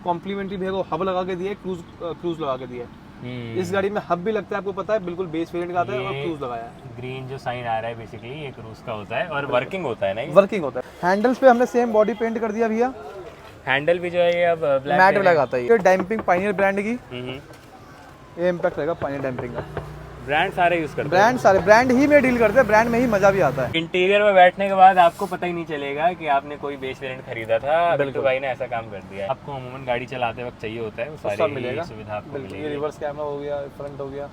Complementary भैया को hub लगा के दिया है, क्रूज लगा के दिया है। इस गाड़ी में हब भी लगता है, आपको पता है, बिल्कुल बेस वेरिएंट का आता है और क्रूज लगाया है। ग्रीन जो साइन आ रहा है बेसिकली ये क्रूज का होता है और वर्किंग होता है ना, वर्किंग होता है। हैंडल्स पे हमने सेम बॉडी पेंट कर दिया भैया। हैंडल भी जो है ये अब ब्लैक मैट ब्लैक आता है। ये डैम्पिंग पायनियर ब्रांड की, ये इम्पैक्ट रहेगा पायनियर डैम्पिंग का। ब्रांड सारे यूज करते हैं, ब्रांड सारे ब्रांड ही में डील करते हैं, ब्रांड में ही मजा भी आता है। इंटीरियर में बैठने के बाद आपको पता ही नहीं चलेगा कि आपने कोई बेस वेरिएंट खरीदा था। बिल्कुल भाई ने ऐसा काम कर दिया है। आपको अमूमन गाड़ी चलाते वक्त चाहिए होता है, वो सारी मिलेगा, सुविधा आपको मिलेगी। ये रिवर्स कैमरा हो गया, फ्रंट हो गया,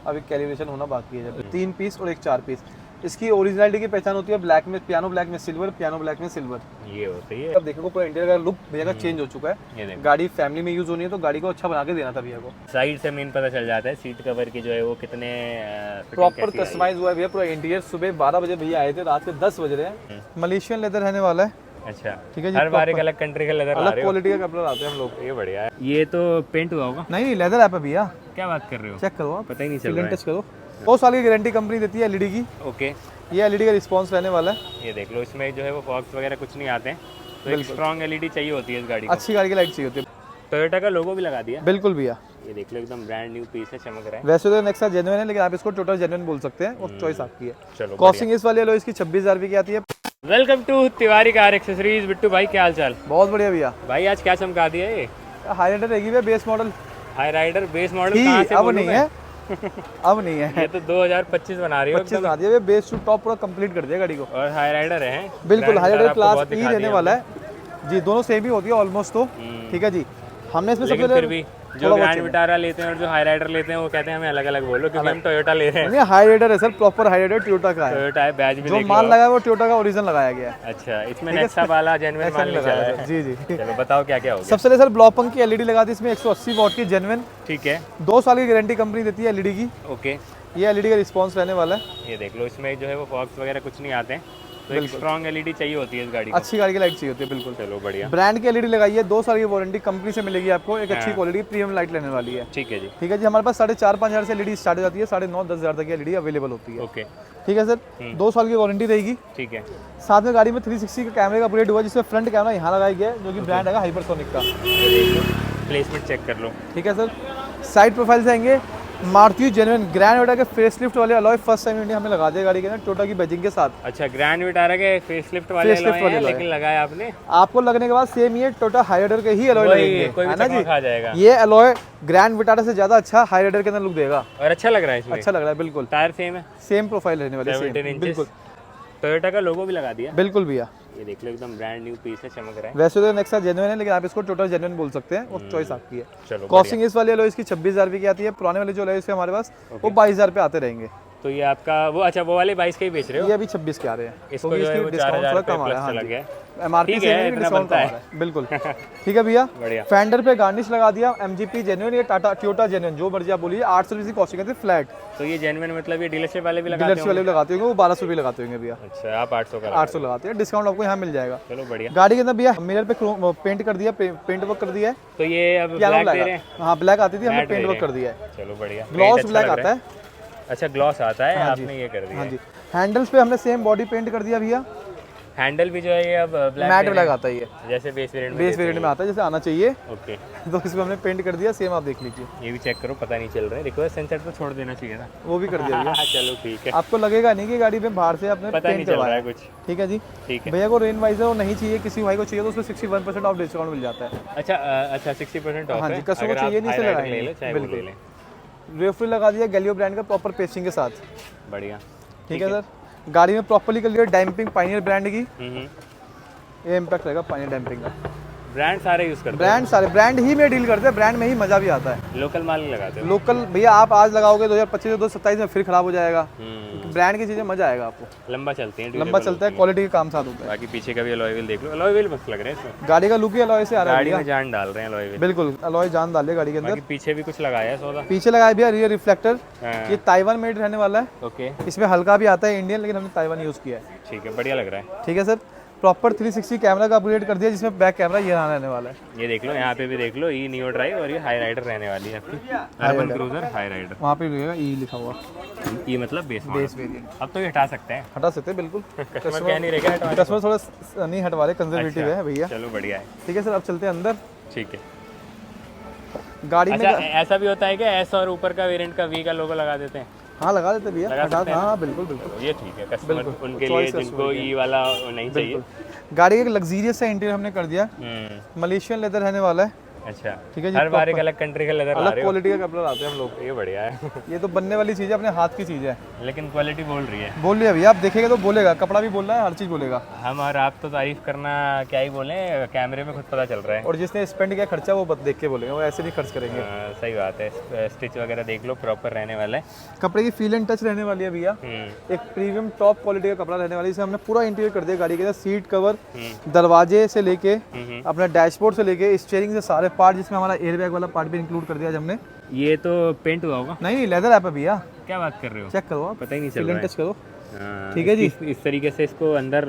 अभी कैलिब्रेशन होना बाकी है। जब 3 पीस और एक 4 पीस। इसकी ओरिजिनलिटी की पहचान होती है ब्लैक में, पियानो ब्लैक में सिल्वर, पियानो ब्लैक में सिल्वर, ये होती है। अब देखो पूरा इंटीरियर का लुक भैया का चेंज हो चुका है। गाड़ी फैमिली में यूज होनी है तो गाड़ी को अच्छा बना के देना था भैया को। साइड से मेन पता चल जाता है सीट कवर की जो है वो कितने प्रॉपर कस्टमाइज हुआ है भैया पूरा इंटीरियर। सुबह 12 बजे भैया आए थे, रात के 10 बज रहे हैं। मलेशियन लेदर रहने वाला है। अच्छा, ठीक है जी, हर बार एक अलग कंट्री का लेदर ला अलग रहे हो। क्वालिटी का कपड़ा लाते हैं हम लोग। ये बढ़िया है। ये तो पेंट हुआ होगा? नहीं लेदर ऐप है भैया। क्या बात कर रहे हो? चेक करो आप, पता ही नहीं चल रहा है। टच करो। 2 साल की गारंटी कंपनी देती है एलईडी की। ओके, ये एलईडी का रिस्पांस रहने वाला है। ये देख लो, इसमें जो है वो फॉक्स वगैरह कुछ नहीं आते हैं, तो एक स्ट्रॉन्ग एलईडी चाहिए होती है इस गाड़ी को। अच्छी गाड़ी की लाइट चाहिए होती है। टोयोटा का लोगो भी लगा दिया। बिल्कुल भैया, ये देख लो एकदम ब्रांड न्यू पीस है, चमक रहा है। वैसे तो नेक्सा जेन्युइन है, लेकिन आप इसको टोटल जेन्युइन बोल सकते हैं, वो चॉइस आपकी है। चलो, कॉस्टिंग इस वाली एलॉय इसकी 26,000 रुपये की आती है। Welcome to Tiwari car accessories. Bittu भाई क्या हाल चाल? बहुत बढ़िया भैया। भाई आज क्या चमका दिया ये? हाईराइडर रहेगी भैया, base model. Hyryder base model कहाँ से अब बोलूं नहीं मैं? है, अब नहीं है। ये तो 2025 बना रही हो 25 बना दिया, बेस टू टॉप पूरा कंप्लीट कर दिया गाड़ी को। और हाई राइडर है बिल्कुल हाईराइडर क्लास ई रहने वाला है जी। दोनों सेम ही होती है ऑलमोस्ट तो, ठीक है जी। हमने इसमें सबसे फिर भी जो ग्रैंड विटारा लेते हैं और जो हाई राइडर लेते हैं वो कहते हैं हमें अलग अलग बोलो, क्योंकि हम टोयोटा ले रहे हैं। नहीं, हाईराइडर है सर, प्रॉपर हाईराइडर टोयोटा का है। टोयोटा है, बैज भी जो देख लो। माल लगाया है वो टोयोटा का ओरिजिनल लगाया गया है। अच्छा, इसमें नेक्सा वाला जेन्युइन माल नहीं चला है। जी जी। चलो बताओ क्या क्या हो गया। सबसे पहले सर ब्लॉक पंख की एलईडी लगा दी इसमें, 180 वॉट की जेन्युइन। ठीक है, 2 साल की गारंटी कंपनी देती है एलईडी की। ओके, ये एलईडी का रिस्पांस रहने वाला है। ये देख लो, इसमें जो है वो फॉक्स वगैरह कुछ नहीं आते हैं, तो एक स्ट्रॉन्ग एलईडी चाहिए होती है इस गाड़ी को। अच्छी गाड़ी की लाइट चाहिए होती है, बिल्कुल। चलो बढ़िया। ब्रांड की एलईडी लगाई है, 2 साल की वारंटी कंपनी से मिलेगी आपको। एक अच्छी क्वालिटी प्रीमियम लाइट लेने वाली है। ठीक है जी। ठीक है जी, हमारे पास 4,500-5,000 हज़ार से एलईडी स्टार्ट हो जाती है, 9,500-10,000 तक की एलईडी अवेलेबल होती है। ओके, ठीक है सर, 2 साल की वारंटी रहेगी। ठीक है। साथ में गाड़ी में 360 का कैमरे का अपग्रेड हुआ है, जिसमें फ्रंट कैमरा यहाँ लगाया गया है, जो कि ब्रांड है हाइपरसोनिक का। ये देख लो, प्लेसमेंट चेक कर लो। ठीक है सर, साइड प्रोफाइल से आएंगे मारुति जेन्युइन ग्रैंड विटारा के फेसलिफ्ट वाले अलॉय फर्स्ट टाइम इंडिया हमने लगा दिया गाड़ी के अंदर टोयोटा की बैजिंग के साथ। अच्छा, ग्रैंड विटारा के फेसलिफ्ट वाले अलॉय हैं, लेकिन लगाया आपने। आपको लगने के बाद सेम ये टोयोटा हाईराइडर के ही अलॉय लगेंगे, कोई भी है ना जी? खा जाएगा। ये अलॉय ग्रैंड विटारा से ज्यादा अच्छा हाईराइडर के अंदर लुक देगा और अच्छा लग रहा है इसमें। अच्छा लग रहा है, बिल्कुल। टायर सेम है, सेम प्रोफाइल रहने वाली, 17 सेम, इंचेस। बिल्कुल टोयोटा का लोगो भी लगा दिया। बिल्कुल भैया। ये देख लो एकदम ब्रांड न्यू पीस है, चमक रहा है। वैसे तो नेक्सा जेन्युइन है, लेकिन आप इसको टोटल जेन्युइन बोल सकते हैं, वो चॉइस आपकी है। चलो, कॉस्टिंग इस वाली अलॉय इसकी 26,000 रुपये की आती है। पुराने वाले जो अलॉय इसके हमारे पास वो 22,000 पे आते रहेंगे। तो ये आपका वो, अच्छा वो वाले 22 के ही बेच रहे हो? ये अभी 26 के आ रहे हैं। इसको जो है वो 4,000 रुपये प्लस चला गया। एमआरपी से डिस्काउंट है, बिल्कुल। ठीक है भैया। बढ़िया। फेंडर पे गार्निश लगा दिया, एमजीपी जेन्युइन, ये टाटा टोयोटा जेन्युइन, जो मर्जी आप बोलिए। 800 रुपये की कॉस्टिंग है फ्लैट। तो ये जेन्युइन मतलब ये डीलरशिप वाले भी लगाते हैं? डीलरशिप वाले भी लगाते होंगे, वो 1,200 रुपये लगाते होंगे भैया। अच्छा, आप 800 का 800 लगाते हैं, डिस्काउंट आपको यहाँ मिल जाएगा। चलो बढ़िया। गाड़ी के अंदर भैया मिरर पे पेंट कर दिया, पेंट वर्क कर दिया है। तो ये अब ब्लैक दे रहे हैं? हाँ, ब्लैक आती थी, हमने पेंट वर्क कर दिया है। चलो बढ़िया। ग्लॉस ब्लैक आता है। अच्छा, ग्लॉस आता है, आपने ये कर दिया। हाँ जी। हैंडल्स पे हमने सेम बॉडी पेंट कर दिया भैया। हैंडल भी जो है ये अब ब्लैक मैट ब्लैक आता है, ये जैसे बेस वेरिएंट में आता है, जैसे आना चाहिए। ओके, तो इसको हमने पेंट कर दिया, सेम आप देख लीजिए। ये भी चेक करो, पता नहीं चल रहा है। रिक्वेस्ट सेंसर तो छोड़ देना चाहिए था, वो भी कर दिया भैया। चलो ठीक है। आपको लगेगा नहीं कि गाड़ी में बाहर से आपने पता नहीं चल रहा है कुछ। ठीक है जी। ठीक है। भैया को रेन वाइजर वो नहीं चाहिए, किसी भाई को चाहिए तो उसमें 61% ऑफ डिस्काउंट मिल जाता है। अच्छा अच्छा, 60% ऑफ हाँ है। जी, कस्टमर को चाहिए नहीं से लगाएंगे, बिल्कुल। रेफ्री लगा दिया गैलियो ब्रांड का प्रॉपर पेस्टिंग के साथ। बढ़िया। ठीक है सर, गाड़ी में प्रॉपर्ली कर लिया डैम्पिंग पायनियर ब्रांड की। ये इम्पैक्ट रहेगा पायनियर डैम्पिंग का। ब्रांड सारे यूज करते हैं? ब्रांड सारे ब्रांड ही में डील करते हैं, ब्रांड में ही मजा भी आता है। लोकल माल नहीं लगाते? लोकल भैया आप आज लगाओगे 2025 से 2027 में फिर खराब हो जाएगा। ब्रांड की चीजें मजा आएगा आपको, लंबा चलती है, लंबा चलता है, क्वालिटी के काम साथ होता है। बाकी पीछे का भी अलॉय व्हील देख लो, अलॉय व्हील मस्त लग रहे हैं इसमें। गाड़ी का लुक ही अलॉय से आ रहा है, गाड़ी में जान डाल रहे हैं अलॉय व्हील। बिल्कुल अलॉय जान डाले गाड़ी के अंदर। बाकी पीछे भी कुछ लगाया है सौदा? पीछे लगाया भैया रियर रिफ्लेक्टर, ये ताइवान मेड रहने वाला है। ओके, इसमें हल्का भी आता है इंडियन, लेकिन हमने ताइवान यूज किया है। ठीक है, बढ़िया लग रहा है। ठीक है सर, प्रॉपर 360 कैमरा का अपग्रेड कर दिया, जिसमें बैक कैमरा ये रहने वाला है। ये देख लो, यहाँ पे भी देख लो, ई नियो ड्राइव, और ये हाई राइडर रहने वाली है आपकी, अर्बन क्रूजर हाई राइडर। वहाँ पे रहेगा ई लिखा हुआ, ये मतलब बेस वेरिएंट। अब तो ये हटा सकते हैं? हटा सकते हैं, बिल्कुल। कस्टमर क्या नहीं रहेगा हटवाने को? कस्टमर थोड़ा नहीं हटवा रहे, कंजर्वेटिव है भैया। चलो बढ़िया है। ठीक है सर, अब चलते हैं अंदर। ठीक है। गाड़ी में अच्छा ऐसा भी होता है कि एस और ऊपर का वेरिएंट का वी का लोगो लगा देते हैं? हाँ लगा देते भैया, लगा सकते हैं ना? हाँ बिल्कुल बिल्कुल। ये ठीक है, कस्टमर बिल्कुल, उनके choice लिए customer जिनको की है। ई वाला नहीं चाहिए। गाड़ी का एक लग्जीरियस सा इंटीरियर हमने कर दिया, मलेशियन लेदर रहने वाला है। अच्छा ठीक है जी, हर बार एक अलग कंट्री का लेदर ला अलग रहे हो, क्वालिटी का कपड़ा लाते हैं हम लोग। ये बढ़िया है। ये तो बनने वाली चीज़ है, अपने हाथ की चीज़ है। लेकिन क्वालिटी बोल रही है। बोल लिया भैया, आप देखेंगे तो बोलेगा, कपड़ा भी बोल रहा है, हर चीज़ बोलेगा। हम और आप तो तारीफ करना क्या ही बोले, कैमरे में खुद पता चल रहा है। और जिसने स्पेंड किया खर्चा वो देख के बोलेगा, वो ऐसे नहीं खर्च करेंगे। सही बात है, स्टिच वगैरह देख लो, प्रॉपर रहने वाला है। कपड़े की फील एंड टच रहने वाली है भैया, एक प्रीमियम टॉप क्वालिटी का कपड़ा रहने वाली है। इसे हमने पूरा इंटीरियर कर दिया गाड़ी के, सीट कवर, दरवाजे से लेके अपना डैशबोर्ड से लेके स्टीयरिंग से सारे पार्ट, जिसमें हमारा एयरबैग वाला पार्ट भी इंक्लूड कर दिया आज हमने। ये तो पेंट हुआ होगा? नहीं लेदर ऐप है भैया, क्या बात कर रहे हो, चेक करो आप, पता ही नहीं चल फील रहा एंड है। टच करो। हाँ, ठीक है जी। इस तरीके से इसको अंदर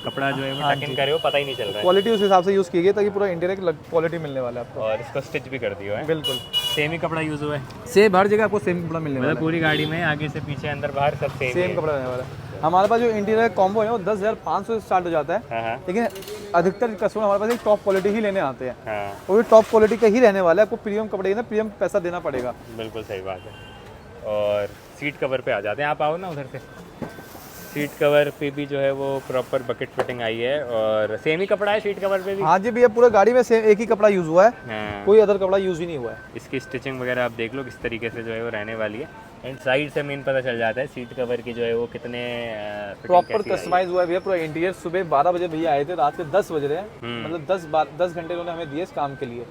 कपड़ा जो है वो टक इन करे हो, पता ही नहीं चल रहा है। क्वालिटी उस हिसाब से यूज़ की गई ताकि पूरा इंटीरियर क्वालिटी मिलने वाला है आपको। और इसको स्टिच भी कर दिया है, बिल्कुल सेम ही कपड़ा यूज हुआ है, सेम, हर जगह आपको सेम कपड़ा मिलने वाला मतलब पूरी गाड़ी में आगे से पीछे अंदर बाहर सब है, सेम सेम कपड़ा रहने वाला है। हमारे पास जो इंटीरियर कॉम्बो है वो 10,500 से स्टार्ट हो जाता है, हाँ लेकिन अधिकतर कस्टमर हमारे पास एक टॉप क्वालिटी ही लेने आते हैं, हाँ, वो भी टॉप क्वालिटी का ही रहने वाला है। आपको प्रीमियम कपड़े ना प्रीमियम पैसा देना पड़ेगा। बिल्कुल सही बात है। और सीट कवर पे आ जाते हैं, आप आओ ना उधर से। सीट कवर पे भी जो है वो प्रॉपर बकेट फिटिंग आई है और सेम ही कपड़ा है सीट कवर पे भी। हाँ जी भैया, पूरा गाड़ी में सेम एक ही कपड़ा यूज़ हुआ है, हाँ। कोई अदर कपड़ा यूज़ ही नहीं हुआ है। इसकी स्टिचिंग वगैरह आप देख लो किस तरीके से जो है वो रहने वाली है। एंड साइड से मेन पता चल जाता है सीट कवर की जो है वो कितने प्रॉपर कस्टमाइज हुआ है भैया पूरा इंटीरियर। सुबह 12 बजे भैया आए थे, रात के 10 बज रहे हैं, मतलब 10 घंटे उन्होंने हमें दिए इस काम के लिए।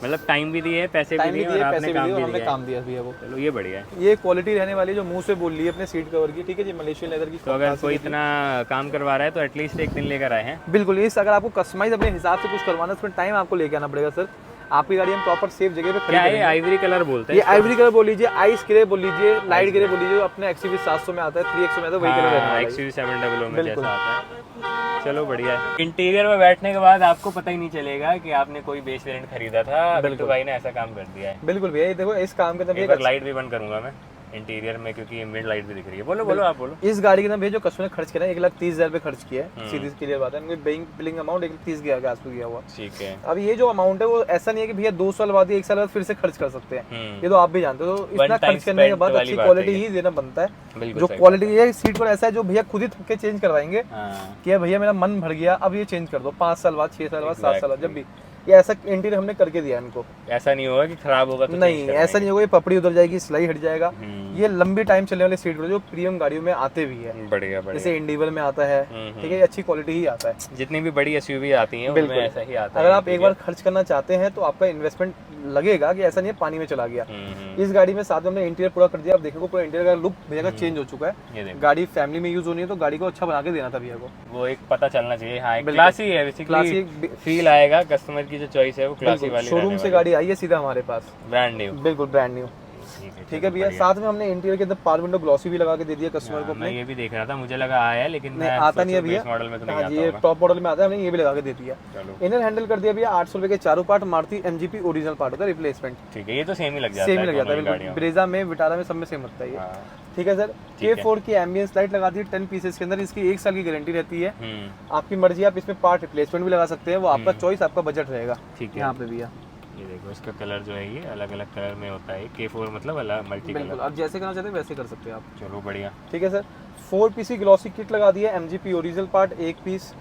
मतलब टाइम भी दिए, पैसे भी टाइम भी दिए दिए, और पैसे आपने भी काम दिए, और भी हमने दिया। काम दिया भैया वो। चलो ये बढ़िया है। ये क्वालिटी रहने वाली है जो मुंह से बोल रही है अपने सीट कवर की। ठीक है जी, मलेशियन लेदर की। तो अगर कोई इतना काम करवा रहा है तो एटलीस्ट एक दिन लेकर आए हैं। बिल्कुल, इस अगर आपको कस्टमाइज अपने हिसाब से कुछ करवाना है उसमें टाइम आपको लेके आना पड़ेगा सर। आपकी गाड़ी हम प्रॉपर सेफ जगह पे खड़ी क्या है, करेंगे। आइवरी कलर बोलते ये हैं? आइवरी कलर बोल लीजिए, आइस ग्रे बोल लीजिए, लाइट ग्रे बोल लीजिए, जो अपने एक्सयूवी 700 में आता है, 3XO में आता है, वही कलर रहने वाला है। XUV 700 में बिल्कुल। जैसा आता है। चलो बढ़िया है। इंटीरियर में बैठने के बाद आपको पता ही नहीं चलेगा कि आपने कोई बेस वेरिएंट खरीदा था। बिल्कुल भाई ने ऐसा काम कर दिया है। बिल्कुल भैया, ये देखो इस काम के अंदर एक बार लाइट भी बंद करूंगा मैं इंटीरियर में, क्योंकि एम्बिएंट लाइट भी दिख रही है। बोलो बोलो, आप बोलो। इस गाड़ी के अंदर भैया जो कस्टमर ने खर्च किया है 1,30,000 रुपये खर्च किया है, सीधी क्लियर बात है। इनकी बिलिंग अमाउंट 1,30,000 के आसपास गया हुआ। ठीक है। अब ये जो अमाउंट है वो ऐसा नहीं है कि भैया 2 साल बाद या 1 साल बाद फिर से खर्च कर सकते हैं, ये तो आप भी जानते हो। तो इतना time खर्च करने के spent बाद वाली अच्छी बात क्वालिटी है ही देना बनता है। बिल्कुल जो सही क्वालिटी है सीट पर ऐसा है जो भैया खुद ही थक के चेंज करवाएंगे हाँ। कि भैया मेरा मन भर गया, अब ये चेंज कर दो 5 साल बाद, 6 साल बाद, 7 साल बाद, जब भी। ये ऐसा इंटीरियर हमने करके दिया इनको। ऐसा नहीं होगा कि खराब होगा तो नहीं, ऐसा नहीं होगा ये पपड़ी उधर जाएगी, सिलाई हट जाएगा। हम्म। ये लंबी टाइम चलने वाले सीट जो प्रीमियम गाड़ियों में आते भी है, बढ़िया बढ़िया। जैसे इंडिविजुअल में आता है। ठीक है, ये अच्छी क्वालिटी ही आता है। जितनी भी बड़ी एसयूवी आती हैं उनमें ऐसा ही आता है। अगर आप एक बार खर्च करना चाहते हैं तो आपका इन्वेस्टमेंट लगेगा कि ऐसा नहीं है पानी में चला गया। इस गाड़ी में साथ में हमने इंटीरियर पूरा कर दिया। आप देखो पूरा इंटीरियर का लुक भैया का चेंज हो चुका ये है। देखो। गाड़ी फैमिली में यूज होनी है तो गाड़ी को अच्छा बना के देना था भैया को। वो एक पता चलना चाहिए। हाँ, क्लासी है बेसिकली, फील आएगा। कस्टमर की जो चॉइस है वो क्लासी वाली। शोरूम से गाड़ी आई है सीधा हमारे पास, ब्रांड न्यू। बिल्कुल ब्रांड न्यू। ठीक है भैया, साथ में हमने इंटीरियर के अंदर पावर विंडो ग्लॉसी भी लगा के दे दिया कस्टमर को। मैं ये भी देख रहा था, मुझे लगा आया है, लेकिन नहीं आता नहीं है भैया, मॉडल में तो नहीं हाँ आता जी, ये होगा। टॉप मॉडल में आता है, हमने ये भी लगा के दे दिया। चलो इनर हैंडल कर दिया भैया 800 रुपए के चारों part. Maruti MGP original part होता है, रिप्लेसमेंट ठीक है। ये तो सेम ही लग जाता सेम है, ही लग जाता है दोनों ही बिल्कुल। गाड़ियों में। ब्रेजा में, विटारा में, सब में सेम लगता है ये। हाँ, ठीक है सर। K4 की एम्बियंस लाइट लगा दी 10 पीसेस के अंदर। इसकी 1 साल की गारंटी रहती है। आपकी मर्जी, आप इसमें पार्ट रिप्लेसमेंट भी लगा सकते हैं, वो आपका चॉइस, आपका बजट रहेगा। ठीक है। यहाँ पे भैया ये देखो, इसका कलर जो है ये अलग अलग कलर में होता है। K4 मतलब अलग मल्टी बिल्कुल, कलर। आप जैसे करना चाहते हैं वैसे कर सकते हैं आप। चलो बढ़िया। ठीक है सर। 4 पीस की ग्लॉसी किट लगा दी है। MGP original part 1 piece,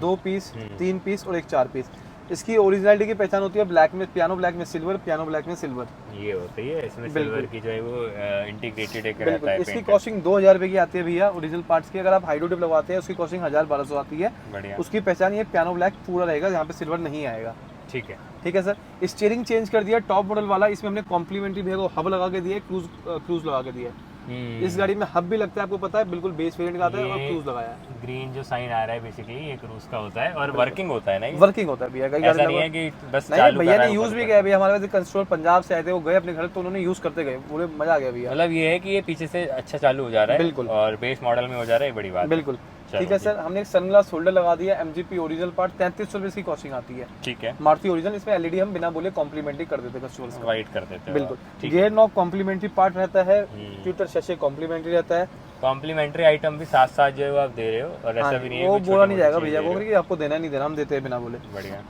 2 piece, 3 piece और एक 4 पीस। इसकी ओरिजिनलिटी की पहचान होती है ब्लैक में, पियानो ब्लैक में सिल्वर, पियानो ब्लैक में सिल्वर। ये होती है इसमें सिल्वर की जो है वो इंटीग्रेटेड एक रहता बिल्कुल, है। इसकी कॉस्टिंग 2,000 रुपए की आती है भैया ओरिजिनल पार्ट्स की। अगर आप हाइड्रो टिप लगवाते हैं उसकी कॉस्टिंग 1,000-1,200 आती है। बढ़िया। उसकी पहचान ये पियानो ब्लैक पूरा रहेगा, यहाँ पे सिल्वर नहीं आएगा। ठीक है। ठीक है सर। स्टीयरिंग चेंज कर दिया टॉप मॉडल वाला। इसमें हमने कॉम्प्लीमेंट्री भैया को हब लगा के दिया है, क्रूज लगा के दिया है। इस गाड़ी में हब भी लगता है, आपको पता है, बिल्कुल बेस वेरिएंट का आता है और क्रूज लगाया है। ग्रीन जो साइन आ रहा है बेसिकली ये क्रूज का होता है और वर्किंग होता है ना। वर्किंग होता है भैया, कई ऐसा नहीं है कि बस नहीं चालू भैया कर ने रहा यूज भी किया। भैया हमारे पास कंस्ट्रोल पंजाब से आए थे, वो गए अपने घर तो उन्होंने यूज करते गए, पूरे मजा आ गया भैया। मतलब ये है कि ये पीछे से अच्छा चालू हो जा रहा है बिल्कुल, और बेस मॉडल में हो जा रहा है, बड़ी बात है। बिल्कुल। ठीक है सर। हमने एक सनग्लास होल्डर लगा दिया MGP ओरिजिनल पार्ट। 3300 रुपए इसकी कॉस्टिंग आती है। ठीक है। मारुति ओरिजिनल। इसमें LED हम बिना बोले कॉम्प्लीमेंट्री कर देते कस्टमर्स को, वाइट कर देते हैं। बिल्कुल। गियर नॉब कॉम्प्लीमेंट्री पार्ट रहता है, ट्विटर शशे कॉम्प्लीमेंट्री रहता है। कॉम्प्लीमेंट्री आइटम भी साथ साथ जो है वो आप दे रहे हो और ऐसा भी नहीं है वो कि बोला नहीं छोटी-मोटी जाएगा चीज़ भैया दे को रहे कि आपको देना नहीं देना, हम देते हैं बिना बोले। हो। बढ़िया।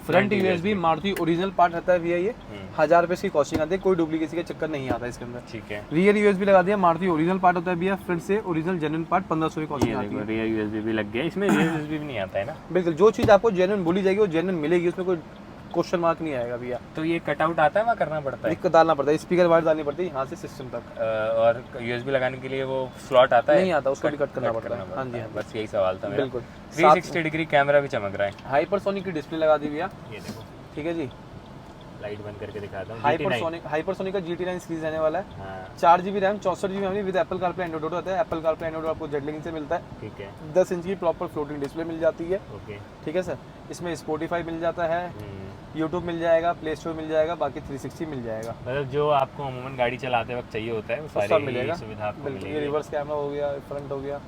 Front USB Maruti original part रहता है भैया ये 1000 रुपये इसकी कॉस्टिंग आती है, कोई डुप्लीकेसी का चक्कर नहीं आता इसके अंदर। ठीक है, रियर यूएसबी लगा दिया, मारुति ओरिजिनल पार्ट होता है भैया, फ्रंट से ओरिजिनल जेन्युइन पार्ट 1500 की कॉस्टिंग आती है। रियर यूएसबी भी लग गया, इसमें रियर यूएसबी भी नहीं आता है ना? बिल्कुल, जो चीज़ आपको जेन्युइन बोली जाएगी वो जेन्युइन मिलेगी, उसमें कोई क्वेश्चन मार्क नहीं आएगा भैया। तो ये कटआउट आता है, वहाँ करना पड़ता है? दिक्कत डालना पड़ता है, स्पीकर वायर डालनी पड़ती है यहाँ से सिस्टम तक। और यूएसबी लगाने के लिए वो स्लॉट आता है? नहीं आता, उसको भी कट करना पड़ता है। हाँ जी, बस यही सवाल था मेरा। बिल्कुल। 360 डिग्री कैमरा भी चमक रहा है। हाइपरसोनिक की डिस्प्ले लगा दी भैया, ये देखो, ठीक है जी। लाइट बंद करके दिखाता हूँ। हाइपरसोनिक का GT9 सीरीज रहने वाला है। हाँ, 4GB RAM 64GB memory with Apple CarPlay Android auto आता है। एप्पल कारप्ले एंड्रॉइड आपको जेटलिंक से मिलता है। ठीक है, 10 इंच की प्रॉपर फ्लोटिंग डिस्प्ले मिल जाती है, ओके। ठीक है सर। इसमें स्पॉटिफाई मिल जाता है, यूट्यूब मिल जाएगा, प्ले स्टोर मिल जाएगा, बाकी 360 मिल जाएगा। मतलब जो आपको अमूमन गाड़ी चलाते वक्त चाहिए होता है वो सब सारी मिलेगा, सुविधा आपको बिल्कुल। ये मिलेगी। रिवर्स कैमरा हो गया, फ्रंट हो गया,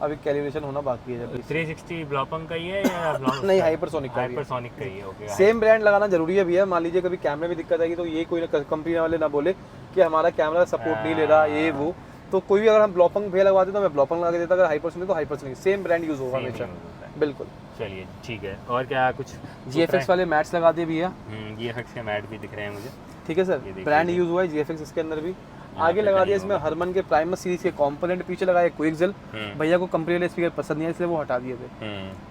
अभी कैलिब्रेशन होना बाकी है जब। 360 ब्लॉपंग का ही है या नहीं, हाइपरसोनिक का है। हाइपरसोनिक का ही है, ओके। सेम ब्रांड लगाना जरूरी है भैया। मान लीजिए कभी कैमरे में दिक्कत आएगी तो ये कोई ना कंपनी वाले ना बोले कि हमारा कैमरा सपोर्ट नहीं ले रहा, ये वो। तो कोई भी अगर हम ब्लॉपंग भैया लगवाते तो मैं ब्लॉपंग लगा के देता, अगर हाइपरसोनिक तो हाइपरसोनिक, सेम ब्रांड यूज होगा हमेशा। बिल्कुल, चलिए ठीक है। और क्या कुछ GFX वाले मैट्स लगा दिए भैया, GFX के मैट भी दिख रहे हैं मुझे। ठीक है सर। ब्रांड यूज हुआ है GFX इसके अंदर भी। आगे लगा दिया इसमें हरमन के प्राइमर सीरीज के कंपोनेंट, पीछे लगाया क्विकजेल। भैया को कंपनी वाले स्पीकर पसंद नहीं है इसलिए वो हटा दिए थे,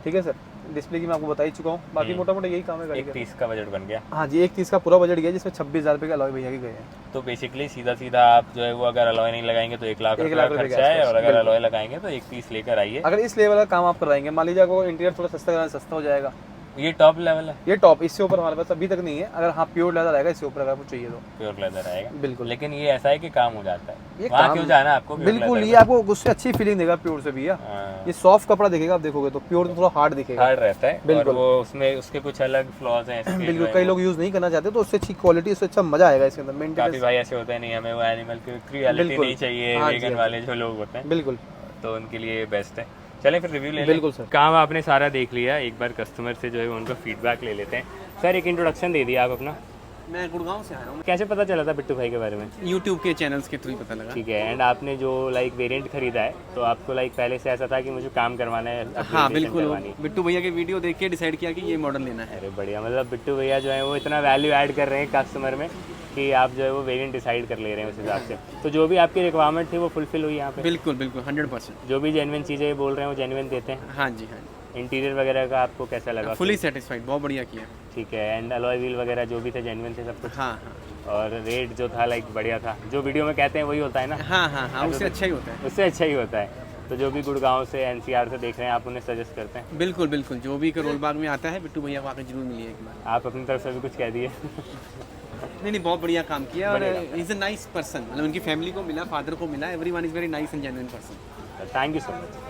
ठीक है सर। डिस्प्ले की मैं आपको बता ही चुका हूँ, बाकी मोटा मोटा यही काम है गाड़ी का। 130 का बजट बन गया। हाँ जी, 130 का पूरा बजट गया, जिसमें 26,000 रुपये के अलॉय भैया के गए हैं। तो बेसिकली सीधा सीधा आप जो है वो अगर अलॉय नहीं लगाएंगे तो 1 लाख रुपये का खर्चा है, और अगर अलॉय लगाएंगे तो 130 लेकर आइए। अगर इस लेवल का काम आप करवाएंगे, मान लीजिए आपको इंटीरियर थोड़ा सस्ता कराना, सस्ता हो जाएगा। ये टॉप लेवल है? ये टॉप, इससे ऊपर हमारे पास अभी तक नहीं है। अगर हाँ प्योर लेदर आएगा इससे ऊपर अगर आपको चाहिए तो प्योर लेदर आएगा, बिल्कुल। लेकिन ये ऐसा है कि काम हो जाता है, ये वहाँ काम क्यों जाना आपको? बिल्कुल, ये आपको उससे अच्छी फीलिंग देगा प्योर से भैया। ये सॉफ्ट कपड़ा दिखेगा, आप देखोगे तो प्योर तो थोड़ा हार्ड दिखेगा, हार्ड रहता है। बिल्कुल। और वो उसमें उसके कुछ अलग फ्लॉज हैं इसके, बिल्कुल। कई लोग यूज नहीं करना चाहते तो उससे अच्छी क्वालिटी, उससे अच्छा मजा आएगा इसके अंदर। काफी मेंटेनेंस भाई ऐसे होते हैं, नहीं हमें वो एनिमल की क्रूएलिटी नहीं चाहिए, वेगन वाले जो लोग होते हैं, बिल्कुल, तो उनके लिए बेस्ट है। चलें फिर रिव्यू ले लें। बिल्कुल सर। काम आपने सारा देख लिया, एक बार कस्टमर से जो है उनका फीडबैक ले लेते हैं। सर एक इंट्रोडक्शन दे दिया आप अपना। मैं गुड़गांव से आया हूँ। कैसे पता चला था बिट्टू भाई के बारे में? यूट्यूब के चैनल्स के थ्रू ही पता लगा। ठीक है। एंड आपने जो लाइक वेरिएंट खरीदा है तो आपको लाइक पहले से ऐसा था कि मुझे काम करवाना है? हाँ बिल्कुल, बिट्टू भैया के वीडियो देख के डिसाइड किया कि ये मॉडल लेना है। अरे बढ़िया, मतलब बिट्टू भैया जो है वो इतना वैल्यू ऐड कर रहे हैं कस्टमर में कि आप जो है वो वेरिएंट डिसाइड कर ले रहे हैं उस हिसाब से। तो जो भी आपकी रिक्वायरमेंट थी वो फुलफिल हुई यहाँ पे? बिल्कुल बिल्कुल 100%। जो भी जेन्युइन चीज़ें बोल रहे हैं वो जेन्युइन देते हैं? हाँ जी, हाँ जी। इंटीरियर वगैरह का आपको कैसा लगा? फुली सेटिस्फाइड, बहुत बढ़िया किया। ठीक है। एंड अलॉय व्हील वगैरह जो भी थे जेन्युइन थे सब कुछ? हाँ हाँ। और रेट जो था लाइक बढ़िया था, जो वीडियो में कहते हैं वही होता है ना? हाँ हाँ हाँ, उससे अच्छा ही होता है। उससे अच्छा ही होता है। तो जो भी गुड़गांव से NCR से देख रहे हैं आप उन्हें सजेस्ट करते हैं? बिल्कुल बिल्कुल, जो भी करोल बाग में आता है बिट्टू भैया को आकर जरूर मिलिए एक बार। आप अपनी तरफ से भी कुछ कह दिए। नहीं नहीं, बहुत बढ़िया काम किया। और इज अ नाइस पर्सन, मतलब उनकी फैमिली को मिला, फादर को मिला, everyone is very nice and genuine person. Thank you so much.